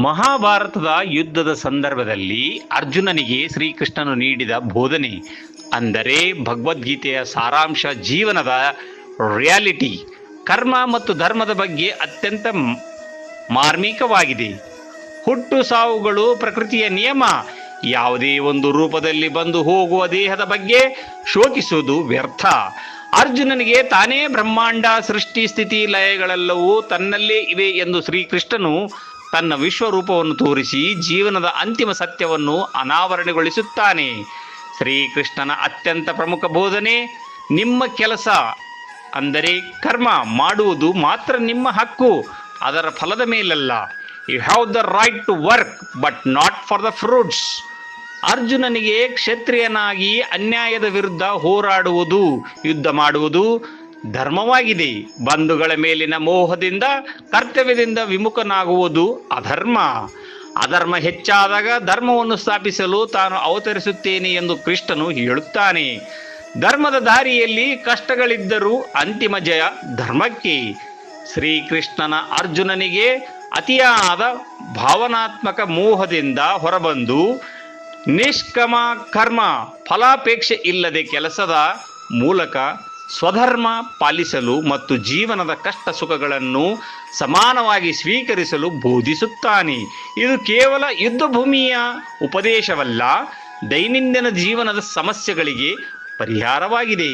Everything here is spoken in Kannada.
ಮಹಾಭಾರತದ ಯುದ್ಧದ ಸಂದರ್ಭದಲ್ಲಿ ಅರ್ಜುನನಿಗೆ ಶ್ರೀಕೃಷ್ಣನು ನೀಡಿದ ಬೋಧನೆ ಅಂದರೆ ಭಗವದ್ಗೀತೆಯ ಸಾರಾಂಶ ಜೀವನದ ರಿಯಾಲಿಟಿ, ಕರ್ಮ ಮತ್ತು ಧರ್ಮದ ಬಗ್ಗೆ ಅತ್ಯಂತ ಮಾರ್ಮಿಕವಾಗಿದೆ. ಹುಟ್ಟು ಸಾವುಗಳು ಪ್ರಕೃತಿಯ ನಿಯಮ. ಯಾವುದೇ ಒಂದು ರೂಪದಲ್ಲಿ ಬಂದು ಹೋಗುವ ದೇಹದ ಬಗ್ಗೆ ಶೋಕಿಸುವುದು ವ್ಯರ್ಥ. ಅರ್ಜುನನಿಗೆ ತಾನೇ ಬ್ರಹ್ಮಾಂಡ, ಸೃಷ್ಟಿ, ಸ್ಥಿತಿ, ಲಯಗಳೆಲ್ಲವೂ ತನ್ನಲ್ಲೇ ಇವೆ ಎಂದು ಶ್ರೀಕೃಷ್ಣನು ತನ್ನ ವಿಶ್ವರೂಪವನ್ನು ತೋರಿಸಿ ಜೀವನದ ಅಂತಿಮ ಸತ್ಯವನ್ನು ಅನಾವರಣಗೊಳಿಸುತ್ತಾನೆ. ಶ್ರೀಕೃಷ್ಣನ ಅತ್ಯಂತ ಪ್ರಮುಖ ಬೋಧನೆ, ನಿಮ್ಮ ಕೆಲಸ ಅಂದರೆ ಕರ್ಮ ಮಾಡುವುದು ಮಾತ್ರ ನಿಮ್ಮ ಹಕ್ಕು, ಅದರ ಫಲದ ಮೇಲಲ್ಲ. You have the right to work but not for the fruits. ಅರ್ಜುನನಿಗೆ ಕ್ಷತ್ರಿಯನಾಗಿ ಅನ್ಯಾಯದ ವಿರುದ್ಧ ಹೋರಾಡುವುದು, ಯುದ್ಧ ಮಾಡುವುದು ಧರ್ಮವಾಗಿದೆ. ಬಂಧುಗಳ ಮೇಲಿನ ಮೋಹದಿಂದ, ಕರ್ತವ್ಯದಿಂದ ವಿಮುಖನಾಗುವುದು ಅಧರ್ಮ. ಅಧರ್ಮ ಹೆಚ್ಚಾದಾಗ ಧರ್ಮವನ್ನು ಸ್ಥಾಪಿಸಲು ತಾನು ಅವತರಿಸುತ್ತೇನೆ ಎಂದು ಕೃಷ್ಣನು ಹೇಳುತ್ತಾನೆ. ಧರ್ಮದ ದಾರಿಯಲ್ಲಿ ಕಷ್ಟಗಳಿದ್ದರೂ ಅಂತಿಮ ಜಯ ಧರ್ಮಕ್ಕೆ. ಶ್ರೀಕೃಷ್ಣನ ಅರ್ಜುನನಿಗೆ ಅತಿಯಾದ ಭಾವನಾತ್ಮಕ ಮೋಹದಿಂದ ಹೊರಬಂದು ನಿಷ್ಕಮ ಕರ್ಮ, ಫಲಾಪೇಕ್ಷೆ ಇಲ್ಲದೆ ಕೆಲಸದ ಮೂಲಕ ಸ್ವಧರ್ಮ ಪಾಲಿಸಲು ಮತ್ತು ಜೀವನದ ಕಷ್ಟ ಸುಖಗಳನ್ನು ಸಮಾನವಾಗಿ ಸ್ವೀಕರಿಸಲು ಬೋಧಿಸುತ್ತಾನೆ. ಇದು ಕೇವಲ ಯುದ್ಧ ಭೂಮಿಯ ಉಪದೇಶವಲ್ಲ, ದೈನಂದಿನ ಜೀವನದ ಸಮಸ್ಯೆಗಳಿಗೆ ಪರಿಹಾರವಾಗಿದೆ.